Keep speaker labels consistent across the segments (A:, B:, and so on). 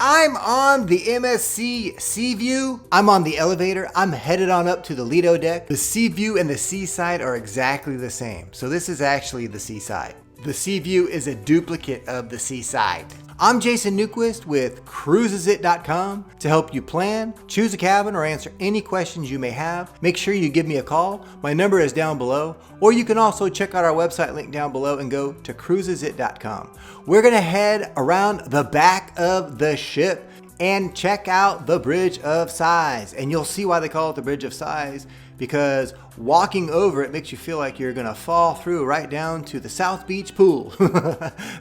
A: I'm on the MSC Seaview. I'm on the elevator. I'm headed on up to the Lido deck. The Seaview and the Seaside are exactly the same. So this is actually the Seaside. The Seaview is a duplicate of the Seaside. I'm Jason Newquist with cruisesit.com to help you plan, choose a cabin, or answer any questions you may have. Make sure you give me a call. My number is down below, or you can also check out our website link down below and go to cruisesit.com. We're gonna head around the back of the ship and check out the Bridge of Sighs. And you'll see why they call it the Bridge of Sighs, because walking over it makes you feel like you're gonna fall through right down to the South Beach pool.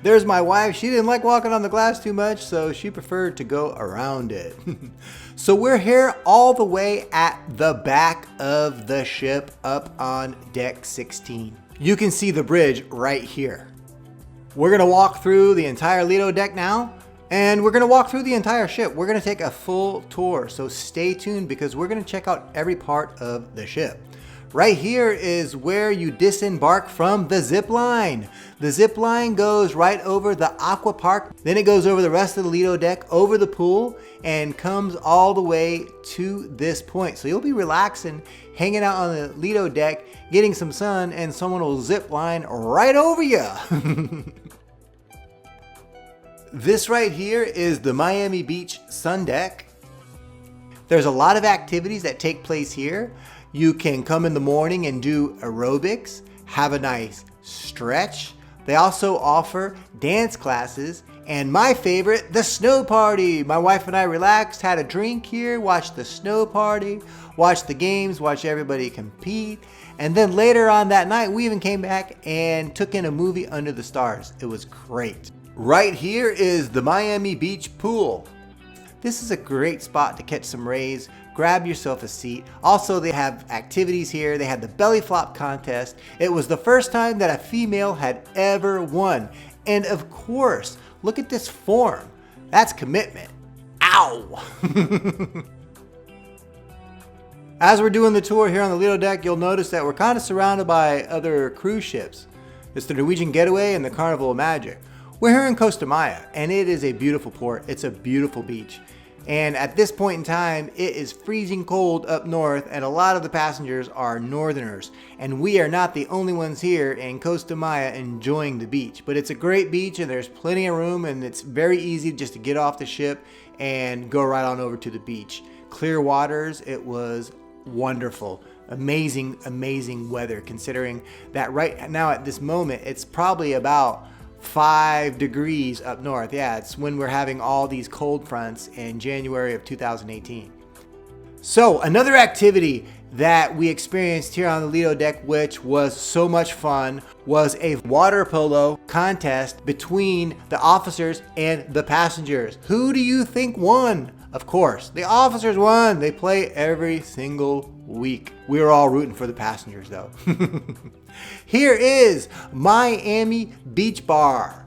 A: There's my wife. She didn't like walking on the glass too much, so she preferred to go around it. So we're here all the way at the back of the ship up on deck 16. You can see the bridge right here. We're gonna walk through the entire Lido deck now, and we're gonna walk through the entire ship. We're gonna take a full tour, so stay tuned because we're gonna check out every part of the ship. Right here is where you disembark from the zip line. The zip line goes right over the Aqua Park, then it goes over the rest of the Lido deck, over the pool, and comes all the way to this point. So you'll be relaxing, hanging out on the Lido deck, getting some sun, and someone will zip line right over you. This right here is the Miami Beach Sun Deck. There's a lot of activities that take place here. You can come in the morning and do aerobics, have a nice stretch. They also offer dance classes, and my favorite, the snow party. My wife and I relaxed, had a drink here, watched the snow party, watched the games, watched everybody compete. And then later on that night, we even came back and took in a movie under the stars. It was great. Right here is the Miami Beach pool. This is a great spot to catch some rays, grab yourself a seat. Also, they have activities here. They had the belly flop contest. It was the first time that a female had ever won. And of course, look at this form. That's commitment. Ow! As we're doing the tour here on the Lido deck, you'll notice that we're kind of surrounded by other cruise ships. It's the Norwegian Getaway and the Carnival of Magic. We're here in Costa Maya, and it is a beautiful port. It's a beautiful beach. And at this point in time, it is freezing cold up north, and a lot of the passengers are northerners. And we are not the only ones here in Costa Maya enjoying the beach. But it's a great beach, and there's plenty of room, and it's very easy just to get off the ship and go right on over to the beach. Clear waters, it was wonderful. Amazing, amazing weather, considering that right now at this moment, it's probably about 5 degrees up north. Yeah, it's when we're having all these cold fronts in January of 2018. So another activity that we experienced here on the Lido deck, which was so much fun, was a water polo contest between the officers and the passengers. Who do you think won? Of course, the officers won. They play every single week. We were all rooting for the passengers though. Here is Miami Beach Bar.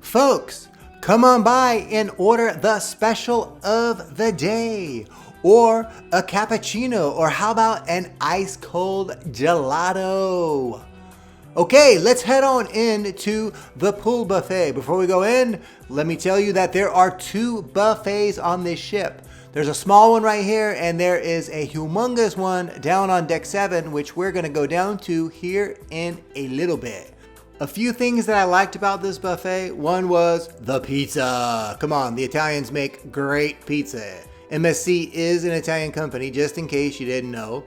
A: Folks, come on by and order the special of the day, or a cappuccino, or how about an ice cold gelato? Okay, let's head on into the pool buffet. Before we go in, let me tell you that there are 2 buffets on this ship. There's a small one right here, and there is a humongous one down on deck 7, which we're gonna go down to here in a little bit. A few things that I liked about this buffet. One was the pizza. Come on, the Italians make great pizza. MSC is an Italian company, just in case you didn't know.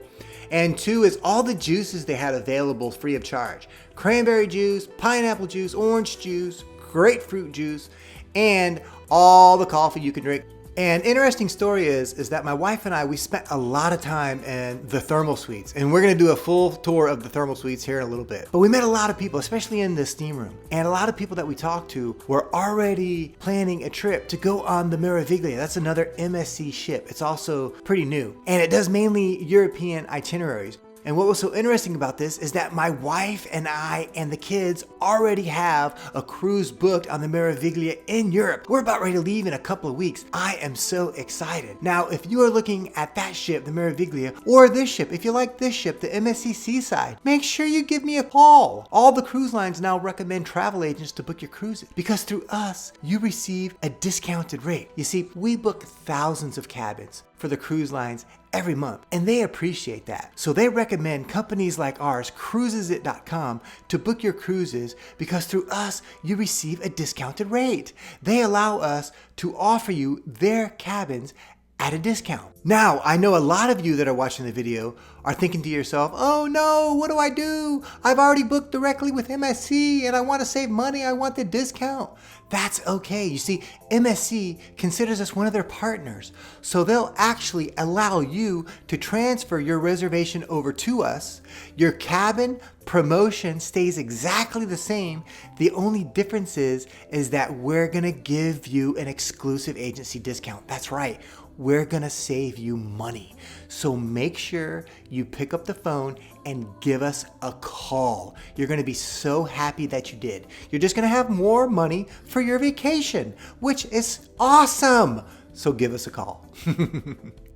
A: And 2 is all the juices they had available free of charge. Cranberry juice, pineapple juice, orange juice, grapefruit juice, and all the coffee you can drink. And interesting story is that my wife and I, we spent a lot of time in the thermal suites, and we're gonna do a full tour of the thermal suites here in a little bit. But we met a lot of people, especially in the steam room. And a lot of people that we talked to were already planning a trip to go on the Meraviglia. That's another MSC ship. It's also pretty new. And it does mainly European itineraries. And what was so interesting about this is that my wife and I and the kids already have a cruise booked on the Meraviglia in Europe. We're about ready to leave in a couple of weeks. I am so excited. Now, if you are looking at that ship, the Meraviglia, or this ship, if you like this ship, the MSC Seaside, make sure you give me a call. All the cruise lines now recommend travel agents to book your cruises because through us, you receive a discounted rate. You see, we book thousands of cabins for the cruise lines every month, and they appreciate that. So they recommend companies like ours, cruisesit.com, to book your cruises because through us, you receive a discounted rate. They allow us to offer you their cabins at a discount. Now, I know a lot of you that are watching the video are thinking to yourself, oh no, what do I do? I've already booked directly with MSC and I want to save money. I want the discount. That's okay. You see, MSC considers us one of their partners. So they'll actually allow you to transfer your reservation over to us. Your cabin promotion stays exactly the same. The only difference is that we're gonna give you an exclusive agency discount. That's right. We're gonna save you money. So make sure you pick up the phone and give us a call. You're gonna be so happy that you did. You're just gonna have more money for your vacation, which is awesome. So give us a call.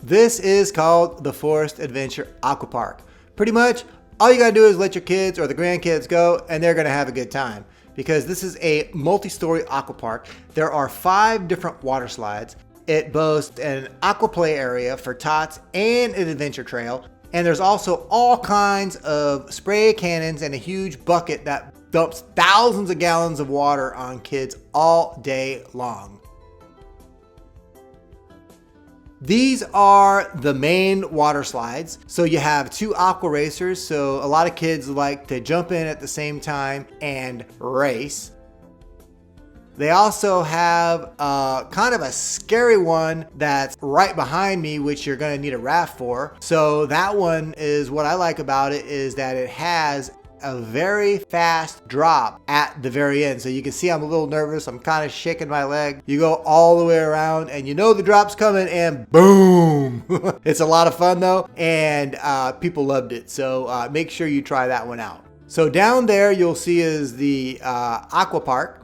A: This is called the Forest Adventure Aqua Park. Pretty much all you gotta do is let your kids or the grandkids go and they're gonna have a good time because this is a multi-story aqua park. There are 5 different water slides. It boasts an aqua play area for tots and an adventure trail. And there's also all kinds of spray cannons and a huge bucket that dumps thousands of gallons of water on kids all day long. These are the main water slides. So you have 2 aqua racers. So a lot of kids like to jump in at the same time and race. They also have kind of a scary one that's right behind me, which you're gonna need a raft for. So that one is what I like about it is that it has a very fast drop at the very end. So you can see I'm a little nervous. I'm kind of shaking my leg. You go all the way around and you know the drop's coming and boom. It's a lot of fun though. And people loved it. So make sure you try that one out. So down there you'll see is the aqua park.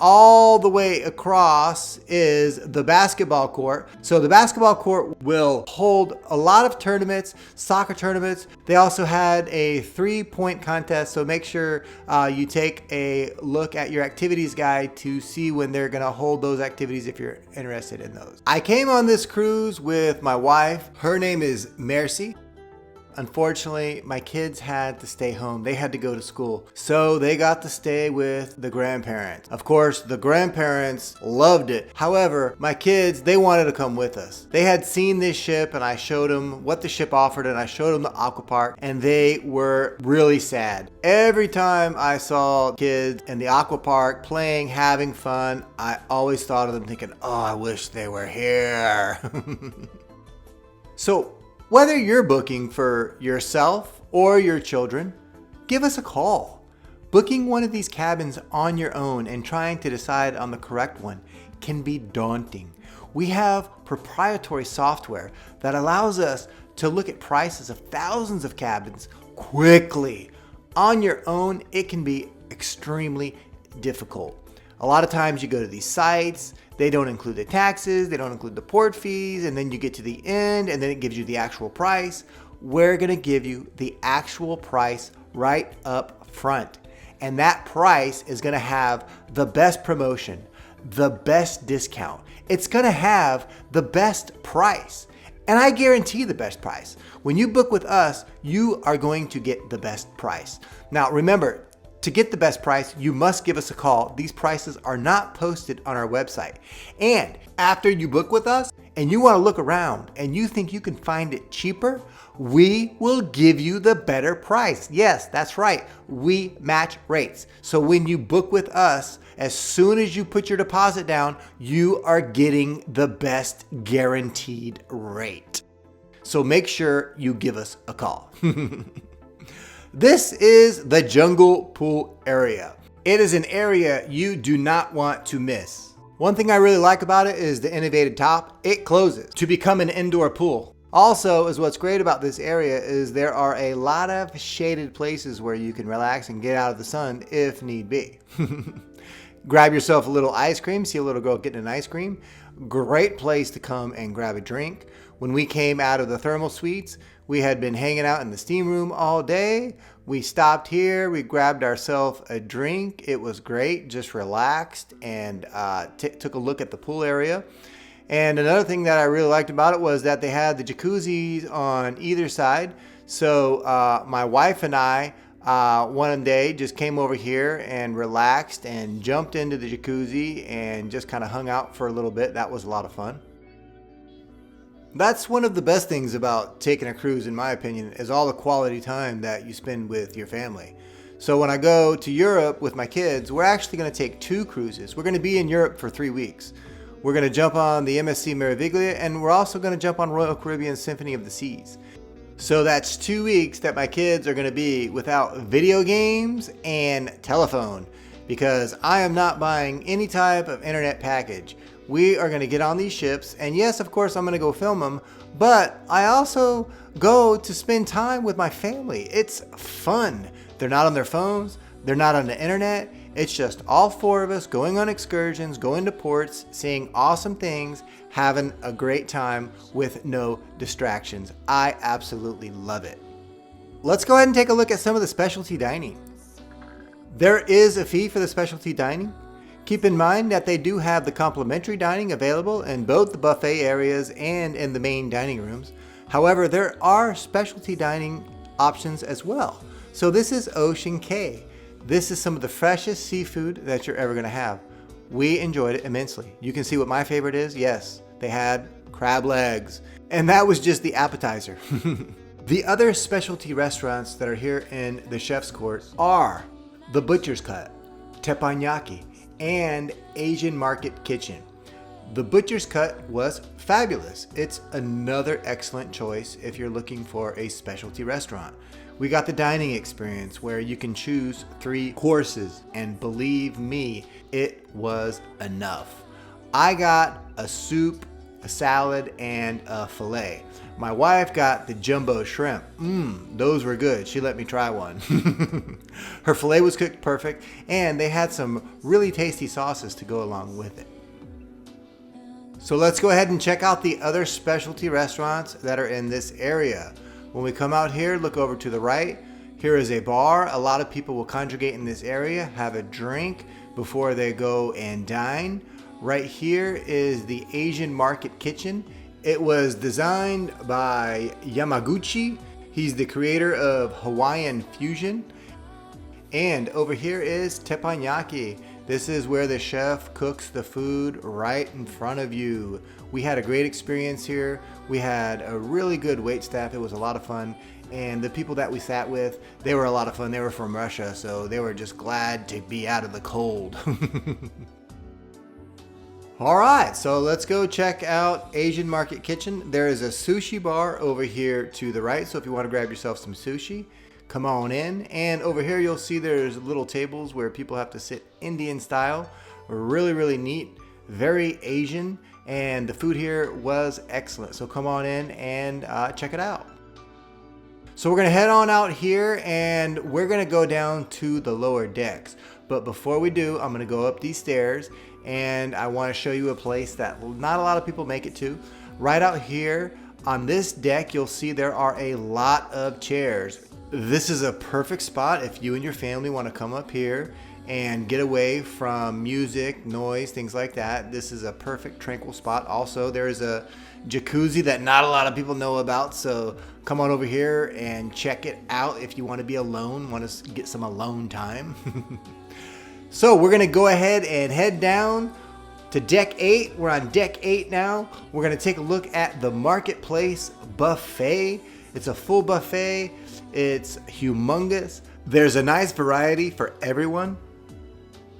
A: All the way across is the basketball court. So the basketball court will hold a lot of tournaments, soccer tournaments. They also had a 3-point contest. So make sure you take a look at your activities guide to see when they're gonna hold those activities if you're interested in those. I came on this cruise with my wife. Her name is Msc. Unfortunately, my kids had to stay home. They had to go to school. So they got to stay with the grandparents. Of course, the grandparents loved it. However, my kids, they wanted to come with us. They had seen this ship and I showed them what the ship offered and I showed them the aqua park and they were really sad. Every time I saw kids in the aqua park playing, having fun, I always thought of them thinking, oh, I wish they were here. So, whether you're booking for yourself or your children, give us a call. Booking one of these cabins on your own and trying to decide on the correct one can be daunting. We have proprietary software that allows us to look at prices of thousands of cabins quickly. On your own, it can be extremely difficult. A lot of times you go to these sites, they don't include the taxes, they don't include the port fees, and then you get to the end and then it gives you the actual price. We're gonna give you the actual price right up front. And that price is gonna have the best promotion, the best discount. It's gonna have the best price. And I guarantee the best price. When you book with us, you are going to get the best price. Now remember, to get the best price, you must give us a call. These prices are not posted on our website. And after you book with us and you want to look around and you think you can find it cheaper, we will give you the better price. Yes, that's right. We match rates. So when you book with us, as soon as you put your deposit down, you are getting the best guaranteed rate. So make sure you give us a call. This is the jungle pool area. It is an area you do not want to miss. One thing I really like about it is the innovative top. It closes to become an indoor pool. Also, is what's great about this area is there are a lot of shaded places where you can relax and get out of the sun if need be. Grab yourself a little ice cream. See a little girl getting an ice cream. Great place to come and grab a drink. When we came out of the thermal suites, we had been hanging out in the steam room all day. We stopped here. We grabbed ourselves a drink. It was great. Just relaxed and took a look at the pool area. And another thing that I really liked about it was that they had the jacuzzis on either side. So my wife and I one day just came over here and relaxed and jumped into the jacuzzi and just kind of hung out for a little bit. That was a lot of fun. That's one of the best things about taking a cruise, in my opinion, is all the quality time that you spend with your family. So when I go to Europe with my kids, we're actually going to take 2 cruises. We're going to be in Europe for 3 weeks. We're going to jump on the MSC Meraviglia, and we're also going to jump on Royal Caribbean Symphony of the Seas. So that's 2 weeks that my kids are going to be without video games and telephone, because I am not buying any type of internet package. We are going to get on these ships, and yes, of course, I'm going to go film them, but I also go to spend time with my family. It's fun. They're not on their phones. They're not on the internet. It's just all 4 of us going on excursions, going to ports, seeing awesome things, having a great time with no distractions. I absolutely love it. Let's go ahead and take a look at some of the specialty dining. There is a fee for the specialty dining. Keep in mind that they do have the complimentary dining available in both the buffet areas and in the main dining rooms. However, there are specialty dining options as well. So this is Ocean Cay. This is some of the freshest seafood that you're ever going to have. We enjoyed it immensely. You can see what my favorite is. Yes, they had crab legs. And that was just the appetizer. The other specialty restaurants that are here in the Chef's Court are the Butcher's Cut, Teppanyaki, and Asian Market Kitchen. The Butcher's Cut was fabulous. It's another excellent choice if you're looking for a specialty restaurant. We got the dining experience where you can choose 3 courses, and believe me, it was enough. I got a soup, a salad, and a filet. My wife got the jumbo shrimp. Those were good. She let me try one. Her filet was cooked perfect, and they had some really tasty sauces to go along with it. So let's go ahead and check out the other specialty restaurants that are in this area. When we come out here, look over to the right. Here is a bar. A lot of people will congregate in this area, have a drink before they go and dine. Right here is the Asian Market Kitchen. It was designed by Yamaguchi. He's the creator of Hawaiian Fusion. And over here is Teppanyaki. This is where the chef cooks the food right in front of you. We had a great experience here. We had a really good wait staff. It was a lot of fun. And the people that we sat with, they were a lot of fun. They were from Russia, so they were just glad to be out of the cold. All right, so let's go check out Asian Market Kitchen. There is a sushi bar over here to the right, so if you want to grab yourself some sushi, come on in. And over here you'll see there's little tables where people have to sit Indian style. Really, really neat, very Asian, and the food here was excellent. So come on in and check it out. So we're gonna head on out here and we're gonna go down to the lower decks. But before we do, I'm gonna go up these stairs and I wanna show you a place that not a lot of people make it to. Right out here on this deck, you'll see there are a lot of chairs. This is a perfect spot if you and your family wanna come up here and get away from music, noise, things like that. This is a perfect tranquil spot. Also, there's a jacuzzi that not a lot of people know about, so come on over here and check it out if you want to be alone, want to get some alone time. So we're gonna go ahead and head down to deck 8. We're on deck 8 now. We're gonna take a look at the Marketplace Buffet. It's a full buffet. It's humongous. There's a nice variety for everyone.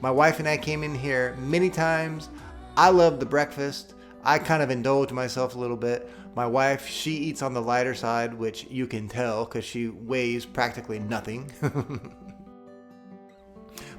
A: My wife and I came in here many times. I love the breakfast. I kind of indulge myself a little bit. My wife, she eats on the lighter side, which you can tell because she weighs practically nothing.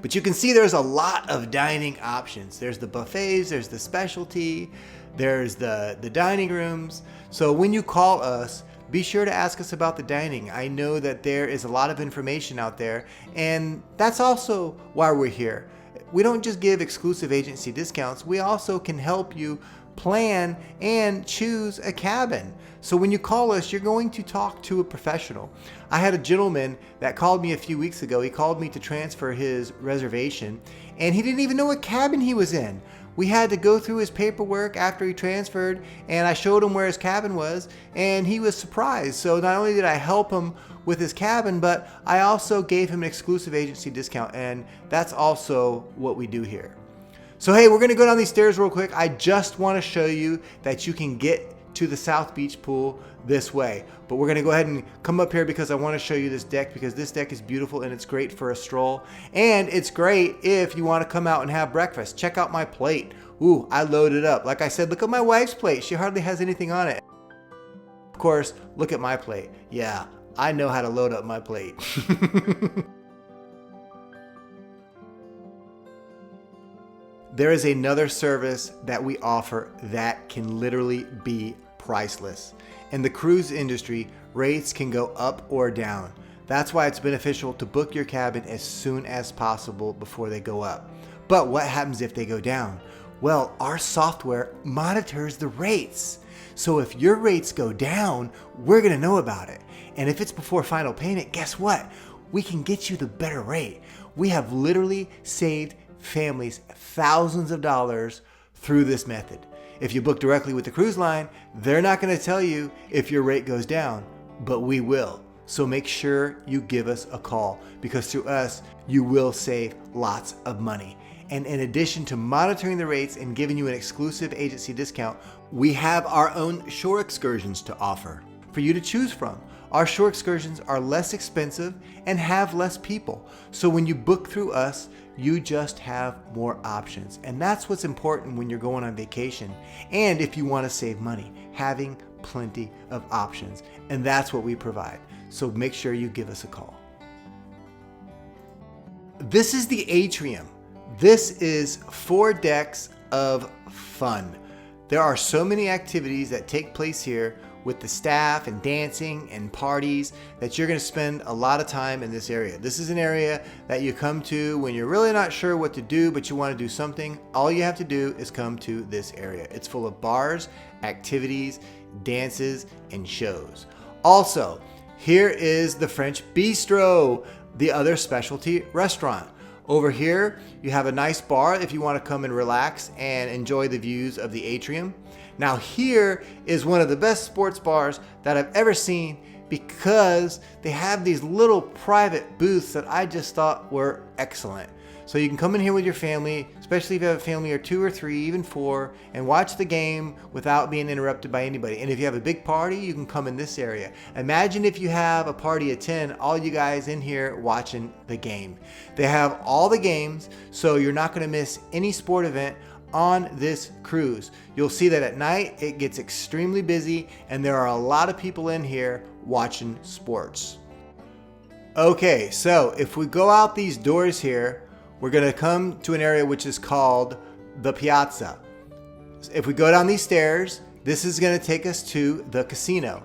A: But you can see there's a lot of dining options. There's the buffets, there's the specialty, there's the dining rooms. So when you call us, be sure to ask us about the dining. I know that there is a lot of information out there, and that's also why we're here. We don't just give exclusive agency discounts, we also can help you plan and choose a cabin. So when you call us, you're going to talk to a professional. I had a gentleman that called me a few weeks ago. He called me to transfer his reservation, and he didn't even know what cabin he was in. We had to go through his paperwork after he transferred, and I showed him where his cabin was, and he was surprised. So not only did I help him with his cabin, but I also gave him an exclusive agency discount, and that's also what we do here. So hey, we're gonna go down these stairs real quick. I just wanna show you that you can get to the South Beach pool this way. But we're gonna go ahead and come up here because I wanna show you this deck, because this deck is beautiful and it's great for a stroll. And it's great if you wanna come out and have breakfast. Check out my plate. Ooh, I loaded up. Like I said, look at my wife's plate. She hardly has anything on it. Of course, look at my plate. Yeah, I know how to load up my plate. There is another service that we offer that can literally be priceless. In the cruise industry, rates can go up or down. That's why it's beneficial to book your cabin as soon as possible before they go up. But what happens if they go down? Well, our software monitors the rates. So if your rates go down, we're gonna know about it. And if it's before final payment, guess what? We can get you the better rate. We have literally saved families thousands of dollars through this method. If you book directly with the cruise line, they're not going to tell you if your rate goes down, but we will. So make sure you give us a call, because through us, you will save lots of money. And in addition to monitoring the rates and giving you an exclusive agency discount, we have our own shore excursions to offer for you to choose from. Our shore excursions are less expensive and have less people. So when you book through us, you just have more options. And that's what's important when you're going on vacation. And if you want to save money, having plenty of options. And that's what we provide. So make sure you give us a call. This is the Atrium. This is 4 decks of fun. There are so many activities that take place here with the staff and dancing and parties that you're going to spend a lot of time in this area. This is an area that you come to when you're really not sure what to do, but you want to do something. All you have to do is come to this area. It's full of bars, activities, dances, and shows. Also, here is the French Bistro, the other specialty restaurant. Over here, you have a nice bar if you want to come and relax and enjoy the views of the Atrium. Now here is one of the best sports bars that I've ever seen, because they have these little private booths that I just thought were excellent. So you can come in here with your family, especially if you have a family of 2 or 3, even 4, and watch the game without being interrupted by anybody. And if you have a big party, you can come in this area. Imagine if you have a party of 10, all you guys in here watching the game. They have all the games, so you're not going to miss any sport event on this cruise. You'll see that at night it gets extremely busy, and there are a lot of people in here watching sports. Okay, so if we go out these doors here, we're going to come to an area which is called the Piazza. If we go down these stairs, this is going to take us to the casino.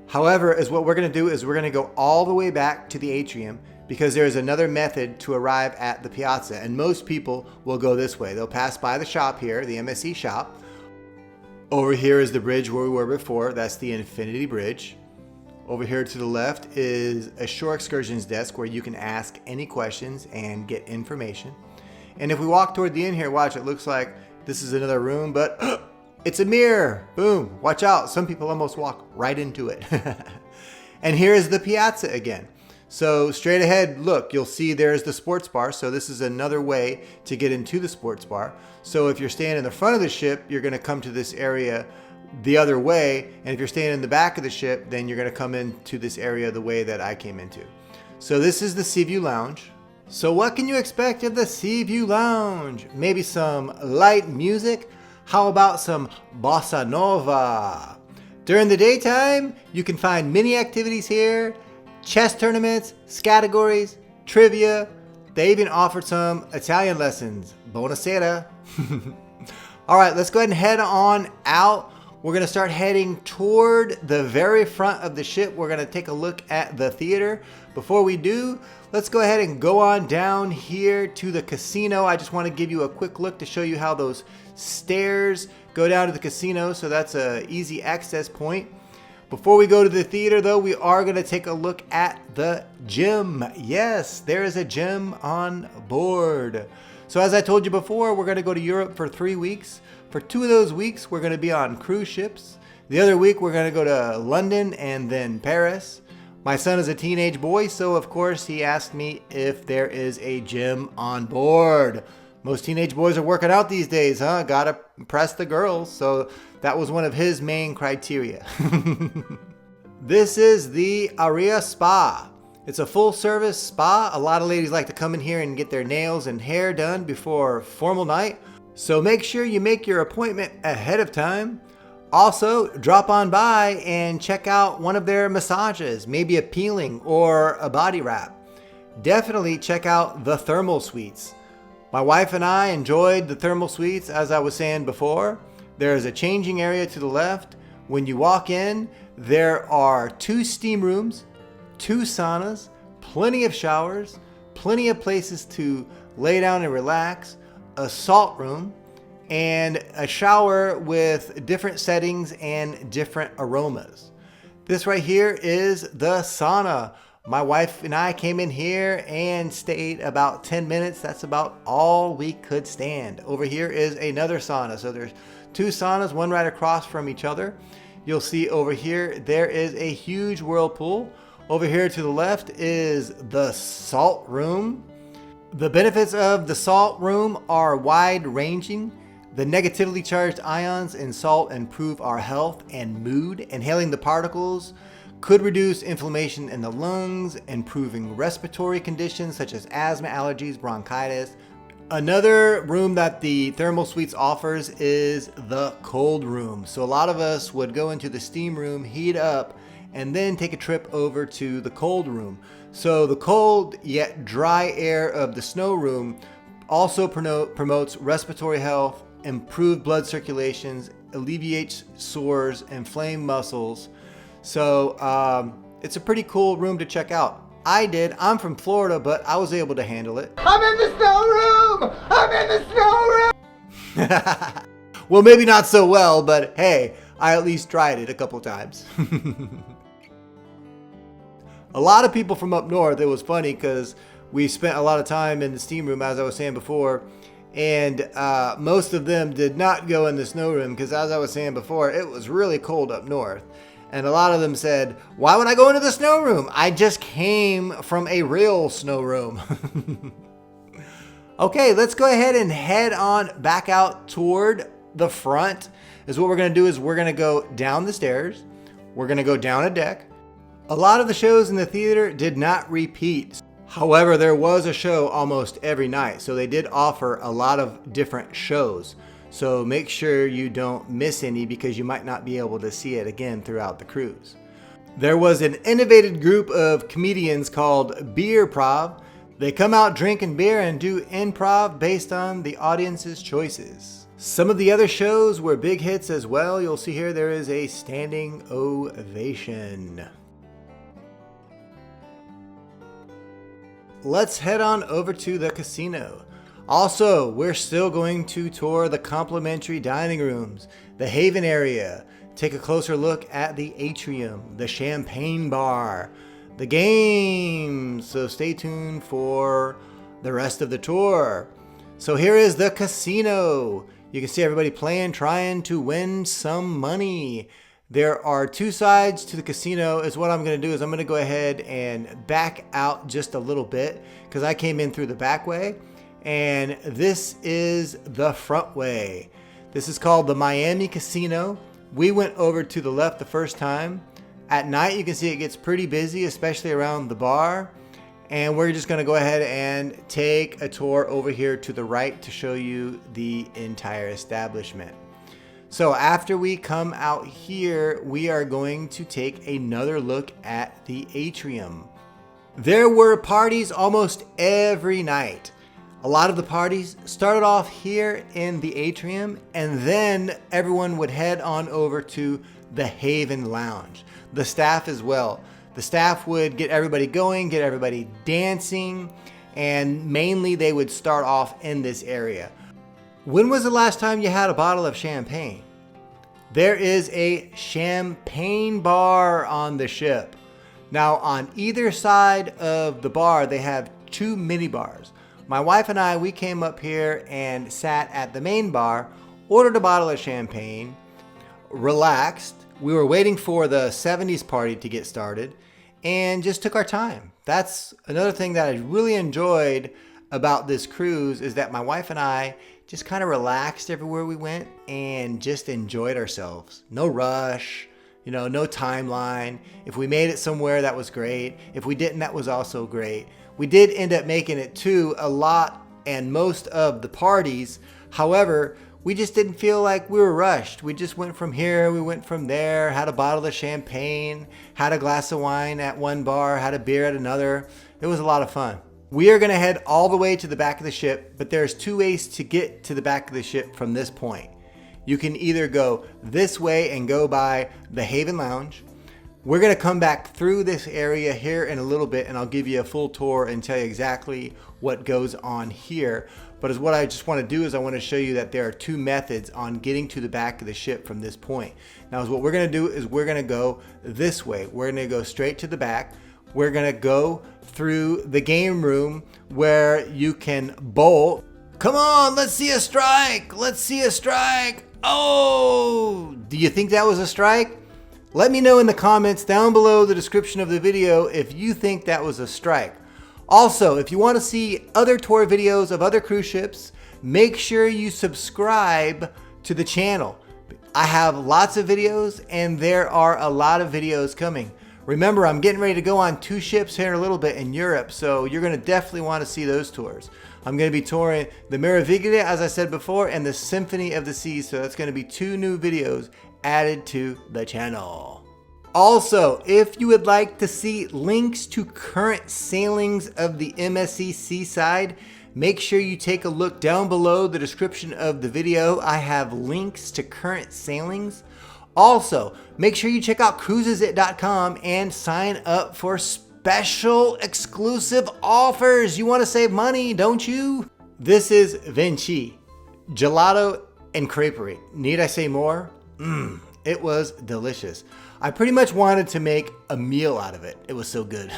A: However, what we're going to do is we're going to go all the way back to the Atrium, because there is another method to arrive at the Piazza, and most people will go this way. They'll pass by the shop here, the MSC shop. Over here is the bridge where we were before. That's the Infinity Bridge. Over here to the left is a shore excursions desk where you can ask any questions and get information. And if we walk toward the end here, watch, it looks like this is another room, but it's a mirror. Boom, watch out. Some people almost walk right into it. And here is the Piazza again. So straight ahead, look, you'll see there's the sports bar. So this is another way to get into the sports bar. So if you're staying in the front of the ship, you're going to come to this area the other way, and if you're staying in the back of the ship, then you're going to come into this area the way that I came into. So this is the Seaview Lounge. So what can you expect of the Seaview Lounge? Maybe some light music? How about some bossa nova? During the daytime, you can find many activities here: chess tournaments, categories, trivia. They even offered some Italian lessons. Buonasera. All right, let's go ahead and head on out. We're gonna start heading toward the very front of the ship. We're gonna take a look at the theater. Before we do, let's go ahead and go on down here to the casino. I just wanna give you a quick look to show you how those stairs go down to the casino. So that's an easy access point. Before we go to the theater though, we are gonna take a look at the gym. Yes, there is a gym on board. So as I told you before, we're gonna go to Europe for 3 weeks. For 2 of those weeks, we're gonna be on cruise ships. The other week, we're gonna go to London and then Paris. My son is a teenage boy, so of course he asked me if there is a gym on board. Most teenage boys are working out these days, huh? Gotta impress the girls. So that was one of his main criteria. This is the Aria Spa. It's a full service spa. A lot of ladies like to come in here and get their nails and hair done before formal night. So make sure you make your appointment ahead of time. Also, drop on by and check out one of their massages, maybe a peeling or a body wrap. Definitely check out the thermal suites. My wife and I enjoyed the thermal suites, as I was saying before. There is a changing area to the left. When you walk in, there are 2 steam rooms, 2 saunas, plenty of showers, plenty of places to lay down and relax, a salt room, and a shower with different settings and different aromas. This right here is the sauna. My wife and I came in here and stayed about 10 minutes. That's about all we could stand. Over here is another sauna. So there's 2 saunas, one right across from each other. You'll see over here, there is a huge whirlpool. Over here to the left is the salt room. The benefits of the salt room are wide-ranging. The negatively charged ions in salt improve our health and mood. Inhaling the particles could reduce inflammation in the lungs, improving respiratory conditions such as asthma, allergies, bronchitis. Another room that the thermal suites offers is the cold room. So a lot of us would go into the steam room, heat up, and then take a trip over to the cold room. So the cold yet dry air of the snow room also promotes respiratory health, improved blood circulations, alleviates sores, inflamed muscles. So it's a pretty cool room to check out. I did. I'm from Florida, but I was able to handle it. I'm in the snow room! I'm in the snow room! Well, maybe not so well, but hey, I at least tried it a couple times. A lot of people from up north, it was funny because we spent a lot of time in the steam room, as I was saying before, and most of them did not go in the snow room because, as I was saying before, it was really cold up north. And a lot of them said, why would I go into the snow room? I just came from a real snow room. Okay, let's go ahead and head on back out toward the front. Is what we're going to do is we're going to go down the stairs. We're going to go down a deck. A lot of the shows in the theater did not repeat. However, there was a show almost every night. So they did offer a lot of different shows. So make sure you don't miss any because you might not be able to see it again throughout the cruise. There was an innovative group of comedians called Beer Prov. They come out drinking beer and do improv based on the audience's choices. Some of the other shows were big hits as well. You'll see here there is a standing ovation. Let's head on over to the casino. Also, we're still going to tour the complimentary dining rooms, the Haven area, take a closer look at the Atrium, the Champagne Bar, the games. So stay tuned for the rest of the tour. So here is the casino. You can see everybody playing, trying to win some money. There are 2 sides to the casino. Is what I'm going to do is I'm going to go ahead and back out just a little bit because I came in through the back way. And this is the front way. This is called the Miami Casino. We went over to the left the first time. At night, you can see it gets pretty busy, especially around the bar. And we're just going to go ahead and take a tour over here to the right to show you the entire establishment. So after we come out here, we are going to take another look at the Atrium. There were parties almost every night. A lot of the parties started off here in the Atrium, and then everyone would head on over to the Haven Lounge. The staff as well. The staff would get everybody going, get everybody dancing, and mainly they would start off in this area. When was the last time you had a bottle of champagne? There is a champagne bar on the ship. Now on either side of the bar, they have two mini bars. My wife and I, we came up here and sat at the main bar, ordered a bottle of champagne, relaxed. We were waiting for the 70s party to get started and just took our time. That's another thing that I really enjoyed about this cruise, is that my wife and I just kind of relaxed everywhere we went and just enjoyed ourselves. No rush. No timeline. If we made it somewhere, that was great. If we didn't, that was also great. We did end up making it to a lot and most of the parties. However, we just didn't feel like we were rushed. We just went from here, we went from there, had a bottle of champagne, had a glass of wine at one bar, had a beer at another. It was a lot of fun. We are going to head all the way to the back of the ship, but there's two ways to get to the back of the ship from this point. You can either go this way and go by the Haven Lounge. We're going to come back through this area here in a little bit, and I'll give you a full tour and tell you exactly what goes on here. But what I just want to do is I want to show you that there are two methods on getting to the back of the ship from this point. Now, what we're going to do is we're going to go this way. We're going to go straight to the back. We're going to go through the game room where you can bowl. Come on, let's see a strike. Let's see a strike. Oh, do you think that was a strike? Let me know in the comments down below the description of the video if you think that was a strike. Also, if you want to see other tour videos of other cruise ships, make sure you subscribe to the channel. I have lots of videos and there are a lot of videos coming. Remember, I'm getting ready to go on 2 ships here in a little bit in Europe, so you're going to definitely want to see those tours. I'm going to be touring the Meraviglia, as I said before, and the Symphony of the Seas, so that's going to be 2 new videos added to the channel. Also, if you would like to see links to current sailings of the MSC Seaside, make sure you take a look down below the description of the video. I have links to current sailings. Also, make sure you check out cruisesit.com and sign up for special exclusive offers. You want to save money, don't you? This is Vinci, gelato and creperie. Need I say more? It was delicious. I pretty much wanted to make a meal out of it. It was so good.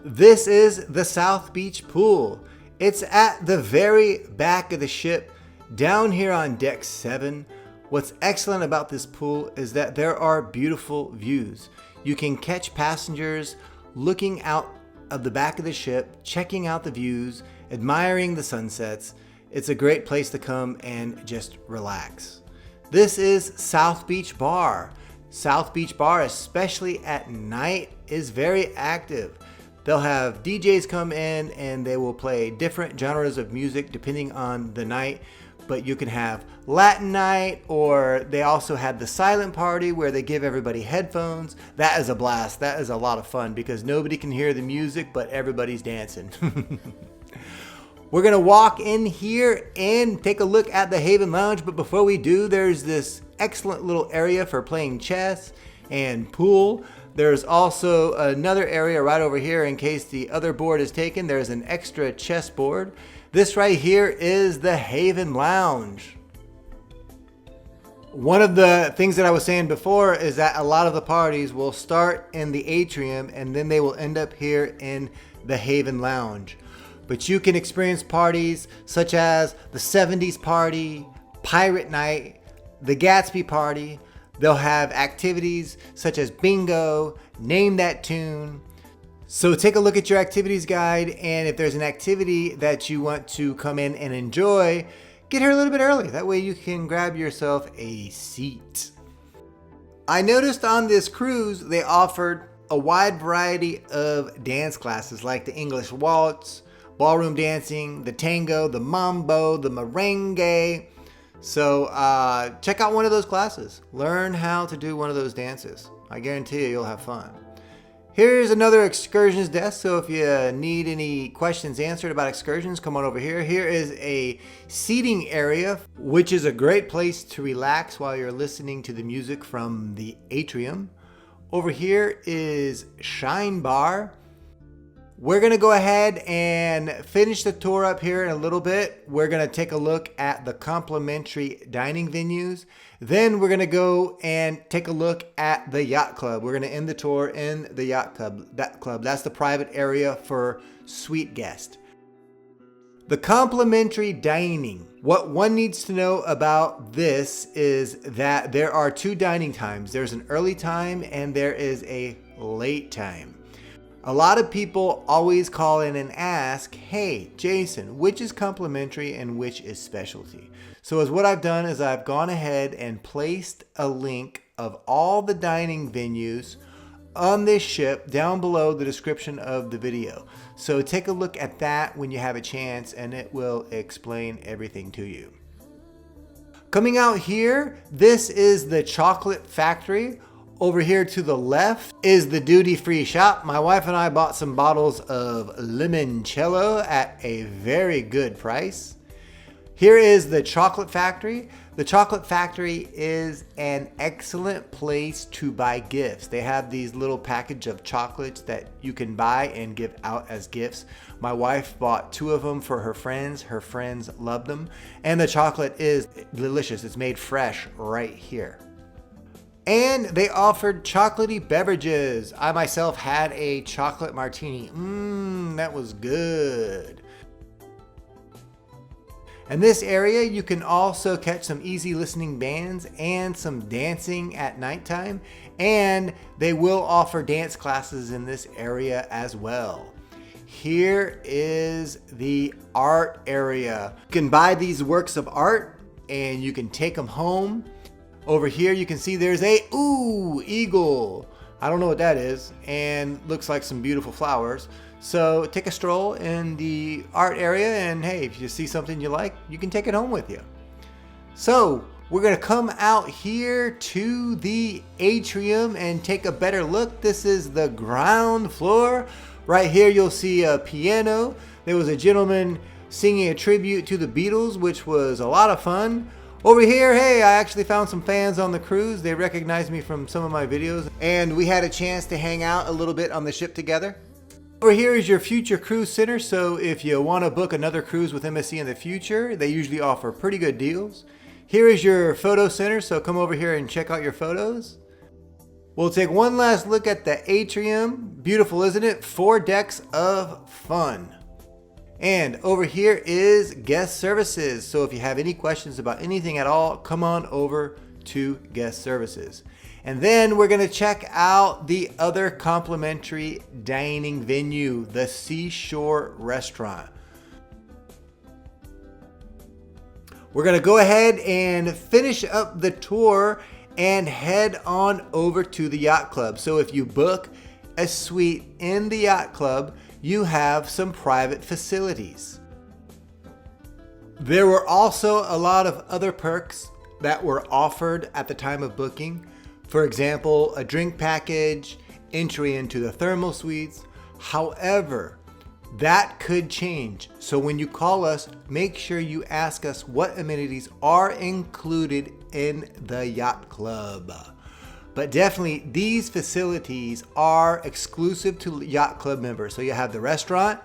A: This is the South Beach Pool. It's at the very back of the ship, down here on deck 7. What's excellent about this pool is that there are beautiful views. You can catch passengers looking out of the back of the ship, checking out the views, admiring the sunsets. It's a great place to come and just relax. This is South Beach Bar. South Beach Bar, especially at night, is very active. They'll have DJs come in and they will play different genres of music depending on the night. But you can have Latin night, or they also had the silent party where they give everybody headphones. That is a blast. That is a lot of fun because nobody can hear the music, but everybody's dancing. We're going to walk in here and take a look at the Haven Lounge. But before we do, there's this excellent little area for playing chess and pool. There's also another area right over here in case the other board is taken. There's an extra chess board. This right here is the Haven Lounge. One of the things that I was saying before is that a lot of the parties will start in the Atrium and then they will end up here in the Haven Lounge. But you can experience parties such as the 70s party, Pirate Night, the Gatsby party. They'll have activities such as bingo, name that tune. So take a look at your activities guide, and if there's an activity that you want to come in and enjoy, get here a little bit early. That way you can grab yourself a seat. I noticed on this cruise they offered a wide variety of dance classes like the English waltz, ballroom dancing, the tango, the mambo, the merengue. So check out one of those classes. Learn how to do one of those dances. I guarantee you'll have fun. Here's another excursions desk, so if you need any questions answered about excursions, come on over here. Here is a seating area, which is a great place to relax while you're listening to the music from the Atrium. Over here is Shine Bar. We're gonna go ahead and finish the tour up here in a little bit. We're gonna take a look at the complimentary dining venues. Then we're gonna go and take a look at the Yacht Club. We're gonna end the tour in the Yacht Club. That's the private area for suite guests. The complimentary dining. What one needs to know about this is that there are two dining times. There's an early time and there is a late time. A lot of people always call in and ask, hey, Jason, which is complimentary and which is specialty? So as what I've done is I've gone ahead and placed a link of all the dining venues on this ship down below the description of the video. So take a look at that when you have a chance and it will explain everything to you. Coming out here, this is the chocolate factory. Over here to the left is the duty-free shop. My wife and I bought some bottles of limoncello at a very good price. Here is the chocolate factory. The chocolate factory is an excellent place to buy gifts. They have these little package of chocolates that you can buy and give out as gifts. My wife bought 2 of them for her friends. Her friends loved them. And the chocolate is delicious. It's made fresh right here. And they offered chocolatey beverages. I myself had a chocolate martini. That was good. In this area, you can also catch some easy listening bands and some dancing at nighttime. And they will offer dance classes in this area as well. Here is the art area. You can buy these works of art and you can take them home. Over here you can see there's a eagle. I don't know what that is, and looks like some beautiful flowers. So take a stroll in the art area and hey, if you see something you like, you can take it home with you. So we're gonna come out here to the atrium and take a better look. This is the ground floor. Right here you'll see a piano. There was a gentleman singing a tribute to the Beatles, which was a lot of fun. Over here, hey, I actually found some fans on the cruise. They recognized me from some of my videos and we had a chance to hang out a little bit on the ship together. Over here is your future cruise center. So if you want to book another cruise with MSC in the future, they usually offer pretty good deals. Here is your photo center. So come over here and check out your photos. We'll take one last look at the atrium. Beautiful, isn't it? 4 decks of fun. And over here is guest services. So if you have any questions about anything at all, come on over to guest services. And then we're gonna check out the other complimentary dining venue, the Seashore Restaurant. We're gonna go ahead and finish up the tour and head on over to the Yacht Club. So if you book a suite in the Yacht Club, you have some private facilities. There were also a lot of other perks that were offered at the time of booking. For example, a drink package, entry into the thermal suites. However, that could change. So when you call us, make sure you ask us what amenities are included in the Yacht Club. But definitely these facilities are exclusive to Yacht Club members. So you have the restaurant,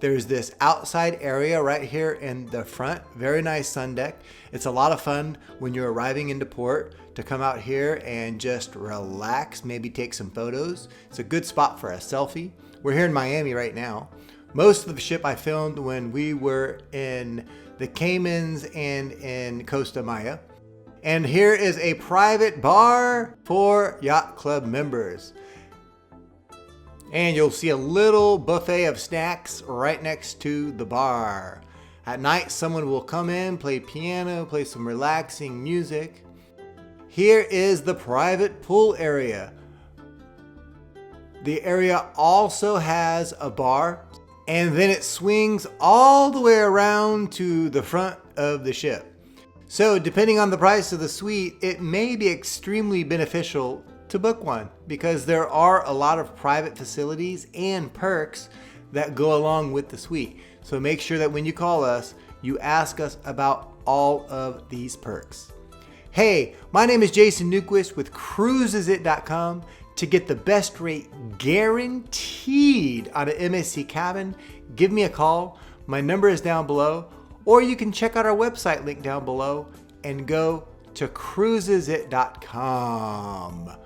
A: there's this outside area right here in the front, very nice sun deck. It's a lot of fun when you're arriving into port to come out here and just relax, maybe take some photos. It's a good spot for a selfie. We're here in Miami right now. Most of the ship I filmed when we were in the Caymans and in Costa Maya. And here is a private bar for Yacht Club members. And you'll see a little buffet of snacks right next to the bar. At night, someone will come in, play piano, play some relaxing music. Here is the private pool area. The area also has a bar, and then it swings all the way around to the front of the ship. So depending on the price of the suite, it may be extremely beneficial to book one, because there are a lot of private facilities and perks that go along with the suite. So make sure that when you call us, you ask us about all of these perks. Hey, my name is Jason Newquist with cruisesit.com. To get the best rate guaranteed on an MSC cabin, give me a call. My number is down below, or you can check out our website link down below and go to cruisesit.com.